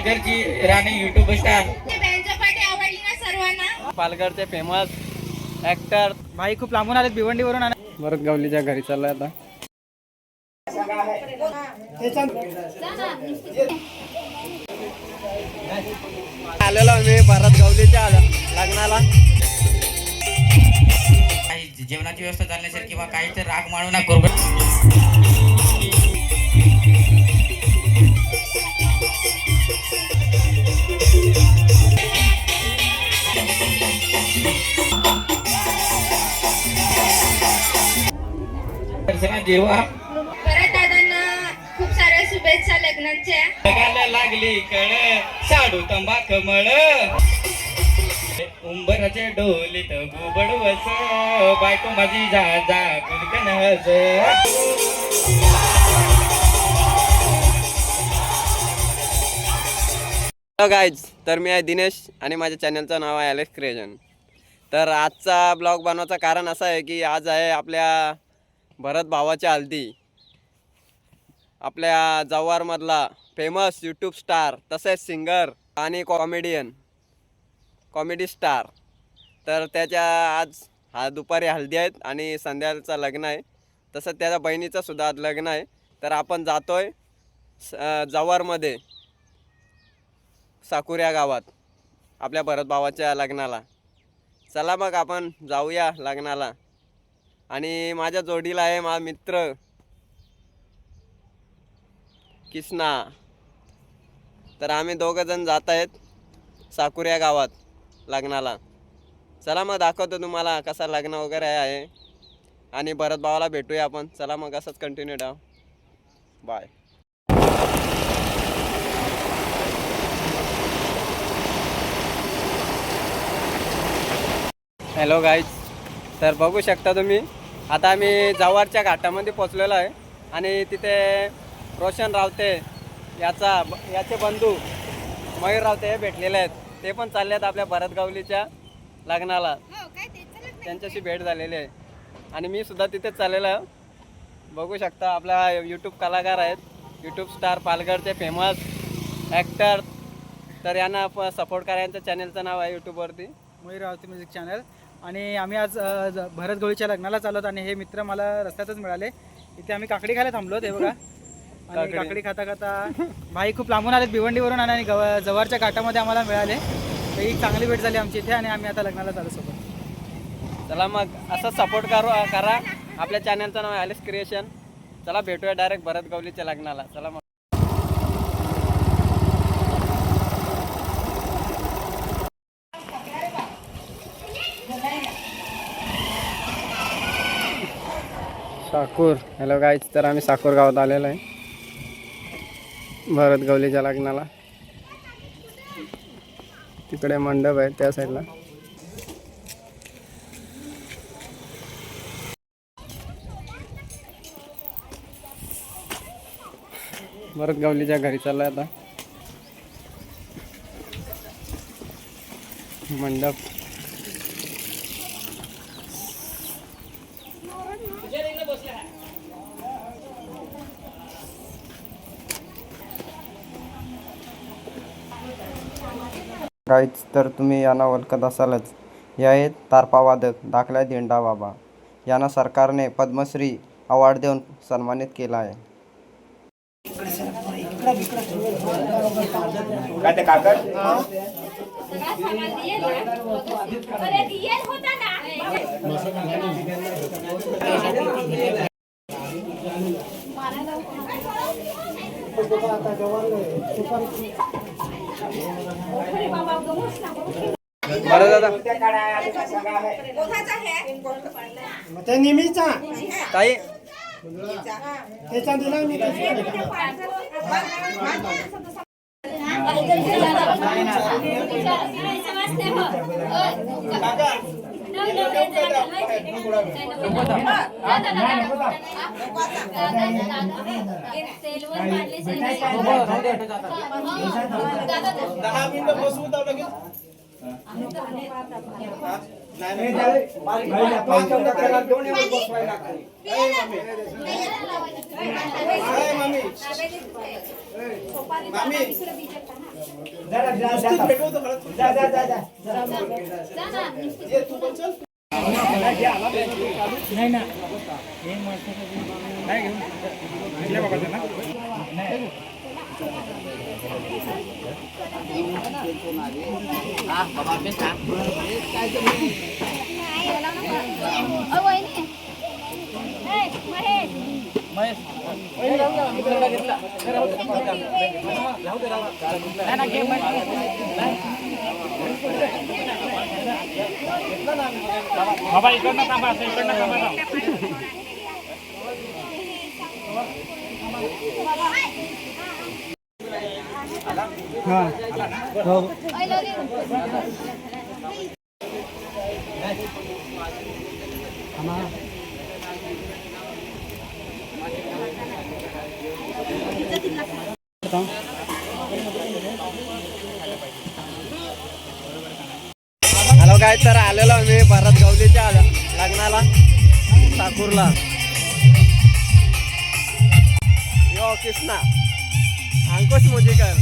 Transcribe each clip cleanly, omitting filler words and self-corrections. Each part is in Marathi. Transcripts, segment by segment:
पालघरची राणी युट्यूब स्टार आवडली ना सर्वांना. पालघरचे फेमस ऍक्टर भाई खूप लांबून आलेत भिवंडीवरून. भरत गावलीच्या घरी चाललोय आता. आलेलो मी भरत गावलीच्या लग्नाला. काही जेवणाची व्यवस्था झाली नसेल किंवा काही तर राग मानू ना करू. जेव्हा परत दादांना खूप साऱ्या शुभेच्छा लग्नाच्या. जगाला लागली कळ साडू तंबाख मळ उंबराचे डोलीत गुबडवस बायको माझी जा जा कुडकन हस. हॅलो गाईज, तर मी आहे दिनेश आणि माझ्या चॅनलचं नाव आहे एलेक्स क्रिएशन. तर आजचा ब्लॉग बनवायचं कारण असं आहे की आज आहे आपल्या भरत भावाच्या हल्दी. आपल्या जव्हारमधला फेमस यूट्यूब स्टार तसेच सिंगर आणि कॉमेडी स्टार. तर त्याच्या आज दुपारी हल्दी आहेत आणि संध्याकाळचं लग्न आहे. तसंच त्याच्या बहिणीचं सुद्धा आज लग्न आहे. तर आपण जातोय जव्हारमध्ये साकुर या गावात आपल्या भरत भावाच्या लग्नाला. चला मग आपण जाऊया लग्नाला. आणि माझ्या जोडीला आहे माझा मित्र किसना. तर आम्ही दोघंजण जात आहेत साकुर या गावात लग्नाला. चला मग दाखवतो तुम्हाला कसा लग्न वगैरे आहे आणि भरत भावाला भेटूया आपण. चला मग असंच कंटिन्यू ठेवा. बाय. हॅलो गाईज, तर बघू शकता तुम्ही आता आम्ही जव्हारच्या घाटामध्ये पोचलेलो आहे आणि तिथे रोशन रावते याचे बंधू मयूर रावते हे भेटलेले आहेत. ते पण चालले आहेत आपल्या भरत गावलीच्या लग्नाला. त्यांच्याशी भेट झालेली आहे आणि मी सुद्धा तिथेच चाललेलो आहे. बघू शकता आपला यूट्यूब कलाकार आहेत, यूट्यूब स्टार पालघरचे फेमस ॲक्टर. तर यांना सपोर्ट करा. यांच्या चॅनलचं नाव आहे यूट्यूबवरती मयूर रावते म्युझिक चॅनल. आणि आम्ही आज भरत गवळीच्या लग्नाला चाललो आणि हे मित्र मला रस्त्यातच मिळाले. इथे आम्ही काकडी खायला थांबलो हे बघा. आणि काकडी खाता खाता भाई खूप लांबून आलेत भिवंडीवरून आणि जव्हारच्या घाटामध्ये आम्हाला मिळाले. तर एक चांगली भेट झाली आमची इथे आणि आम्ही आता लग्नाला चालू सोबत. चला मग असं सपोर्ट करा. आपल्या चॅनलचं नाव आहे एलेक्स क्रिएशन. चला भेटूया डायरेक्ट भरत गावलीच्या लग्नाला. चला मग. साकूर. हॅलो गाईज, तर आम्ही साकूर गावात आलेलो आहे भरत गावलीच्या लग्नाला. तिकडे मंडप आहे त्या साईडला. भरत गावलीच्या घरी चाललोय आता. मंडप गाईज, तर तुम्ही यांना ओळखत असालच. हे आहेत तारपावादक दाखला दिंडा बाबा. यांना सरकारने पद्मश्री अवॉर्ड देऊन सन्मानित केला आहे. बरं दादा ते नेहमीचा ताई त्याचा दिला मी. नाही ना हे नाही घेऊन घेतल्या बाबा त्यांना बाबा इकडनं थांबा इकडनं थांबा हॅलो काय तर आलेलो आम्ही भरत गवलीच्या लग्नाला साकूरला. यो कृष्णा अंकुश मुजिकर.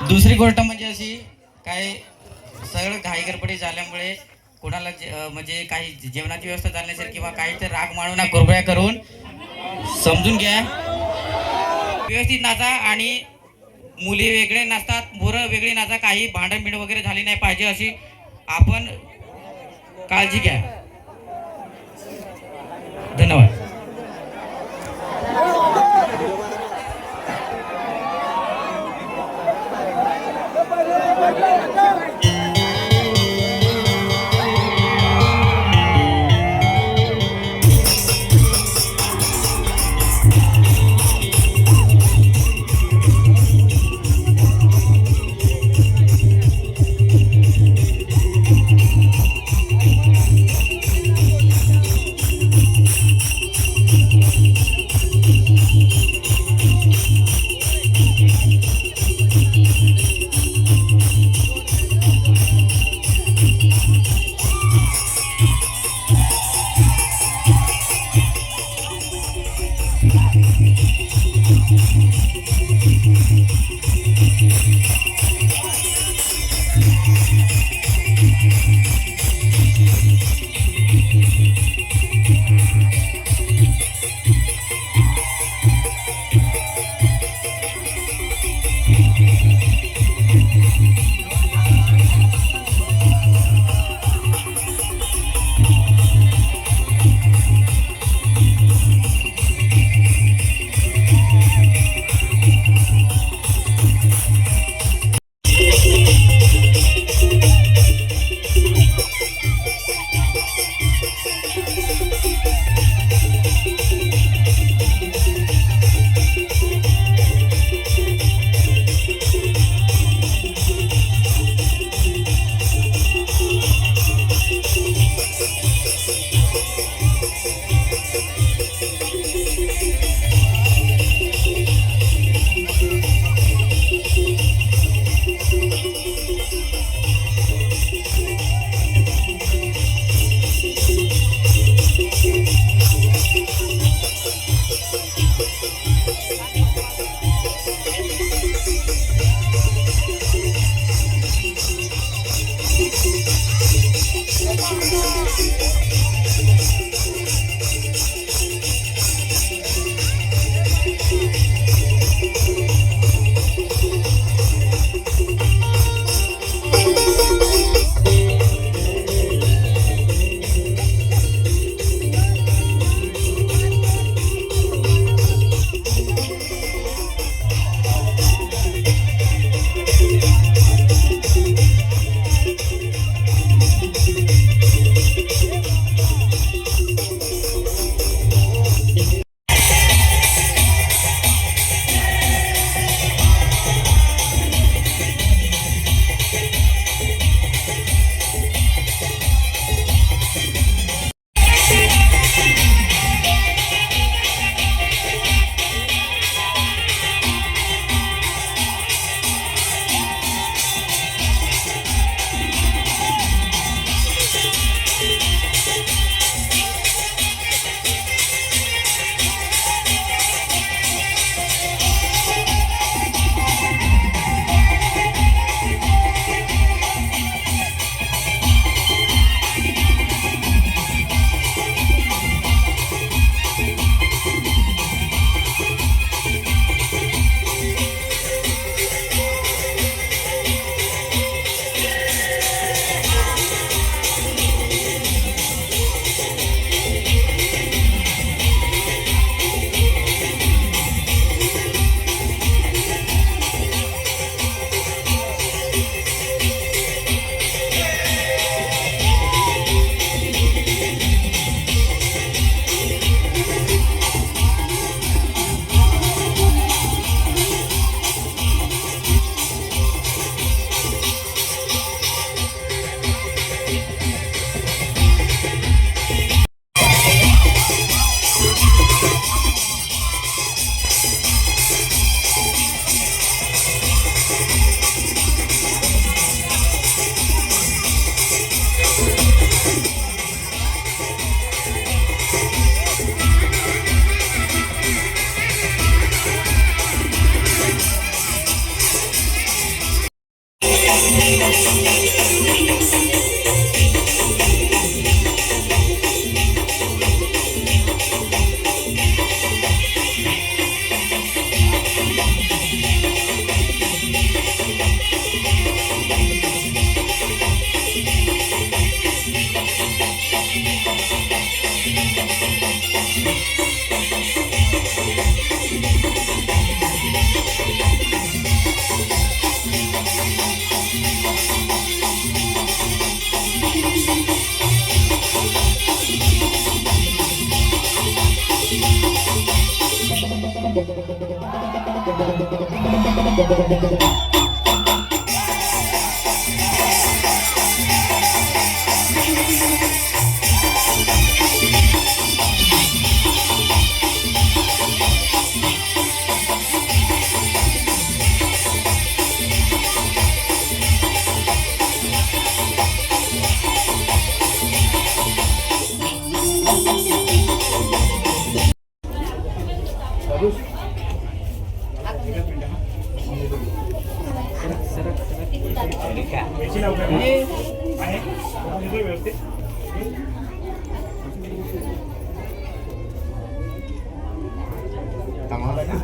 दुसरी गोष्ट म्हणजे अशी काय सगळं घाईगडबडी झाल्यामुळे कोणाला म्हणजे काही जेवणाची व्यवस्था झाली नसेल किंवा काही तर राग मानू नका, कृपया करून समजून घ्या. व्यवस्थित नाचा आणि मुली वेगळे नाचतात, पोरं वेगळी नाचा, काही भांडणबिंड वगैरे झाली नाही पाहिजे अशी आपण काळजी घ्या. धन्यवाद.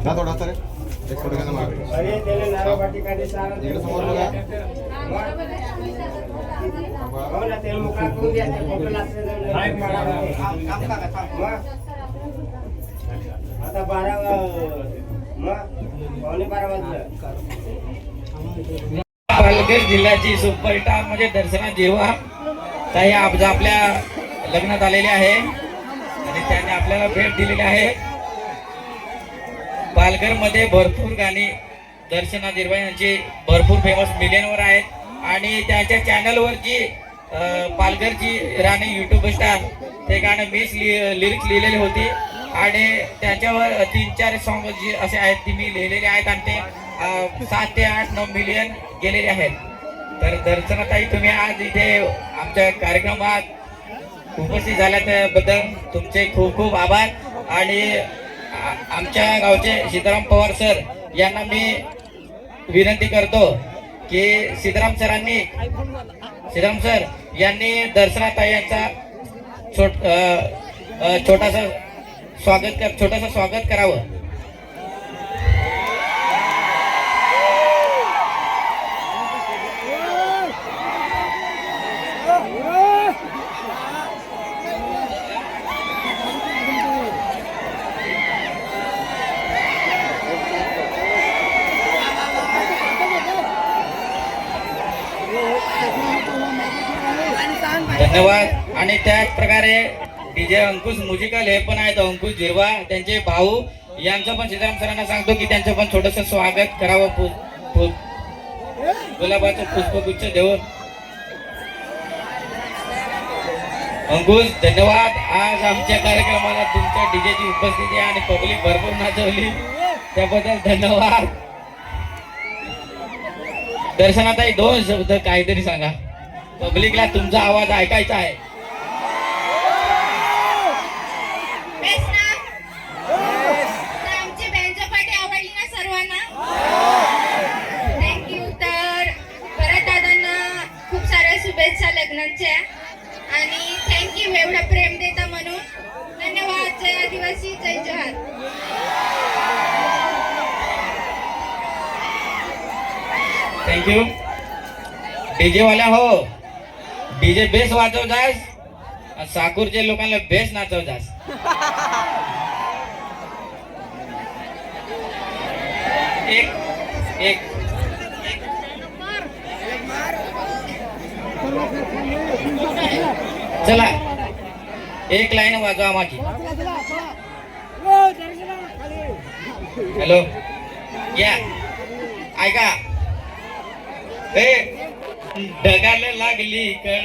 जा थोडासा रे एक फोटो घ्या ना मागे. इकडे समोर बघा. आता 12 वाजलं. पालघर जिल्ह्याची सुपरस्टार म्हणजे दर्शना जेव्हा ताई आपल्या लग्नात आलेले आहे आणि त्यांनी आपल्याला भेट दिलेली आहे. पालघर मध्ये भरपूर गाणी दर्शना जिरवा यांची भरपूर फेमस मिलियनवर आहेत आणि त्यांच्या चॅनलवर जी पालघरची राणी युट्यूब स्टार ते गाणं मीच लिरिक्स लिहिलेली होती आणि त्याच्यावर 3-4 सॉन्ग जे असे आहेत ती मी लिहिलेले आहेत आणि ते 7 ते 8-9 मिलियन गेलेले आहेत. तर दर्शनाताई तुम्ही आज इथे आमच्या कार्यक्रमात उपस्थित झाल्या त्याबद्दल तुमचे खूप खूप आभार. आणि आमच्या गावचे सीताराम पवार सर यांना मी विनंती करतो की सीताराम सर यांनी दर्शनाताई यांचा छोटासा स्वागत करावं. धन्यवाद. आणि त्याच प्रकारे डीजे अंकुश म्युझिकल हे पण आहेत अंकुश जिरवा त्यांचे भाऊ यांचं पण सीताराम सरांना सांगतो की त्यांचं पण थोडंसं स्वागत करावं गुलाबाचं पुष्पगुच्छ देऊन. अंकुश धन्यवाद. आज आमच्या कार्यक्रमाला तुमच्या डीजेची उपस्थिती आणि पब्लिक भरपूर नाचवली त्याबद्दल धन्यवाद. दर्शनाताई 2 शब्द काहीतरी सांगा. पब्लिकला तुमचा आवाज ऐकायचा आहे. बेस्ट ना? तर आमची बेंचोपाटी आवडली ना सर्वांना? थँक्यू. तर परत दादांना खूप साऱ्या शुभेच्छा लग्नाच्या आणि थँक्यू एवढं प्रेम देता म्हणून. धन्यवाद. जय आदिवासी, जय जोहार. थँक्यू. डीजे वाल्या हो, डीजे बेस वाजवतास आणि साकूरच्या लोकांना बेस नाचवतास. एक एक चला एक लाईन वाजवा माझी. हॅलो या ऐका. ढगाला लागली कड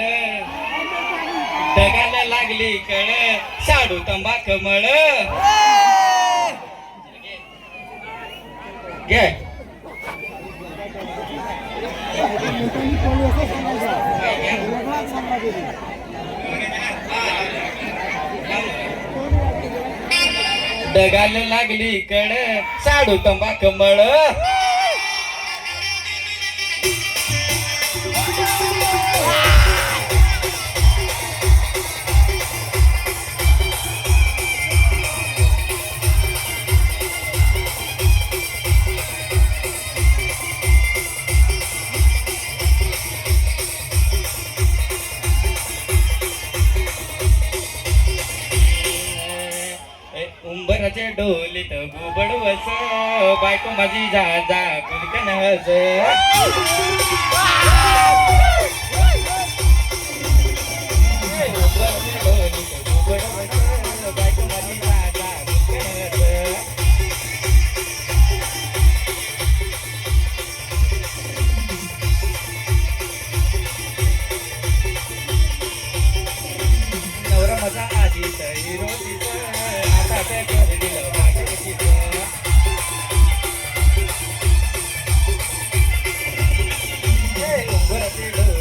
साडू तंबा कमळ घे. ढगाला लागली कड साडू तंबा कमळ. उंबराचे डोलीत बुबडवस बायको माझी जा जा कुलकन हस. बायको माझी जा जा कुलकन हस. नवरा माझा आधी हिरो आता त्या कर दिलं माझ्याची. उंबराचे डोलीत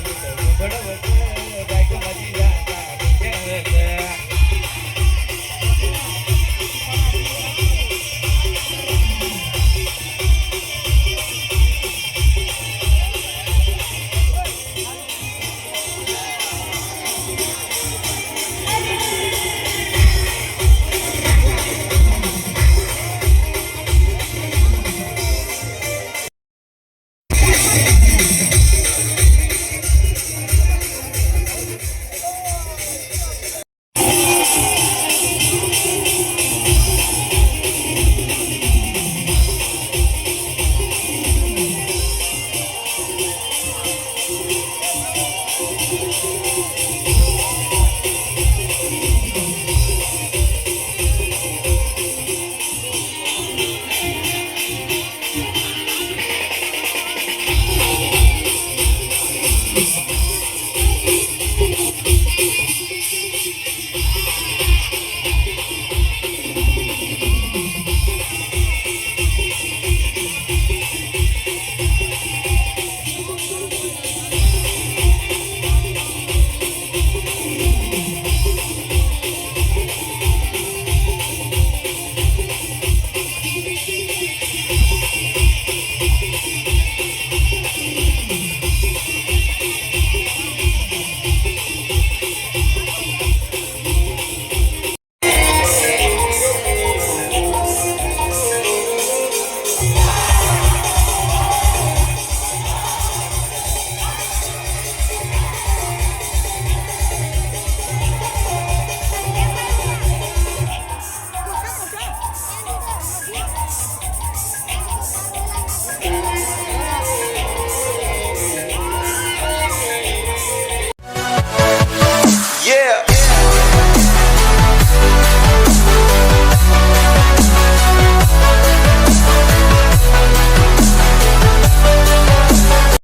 Thank you.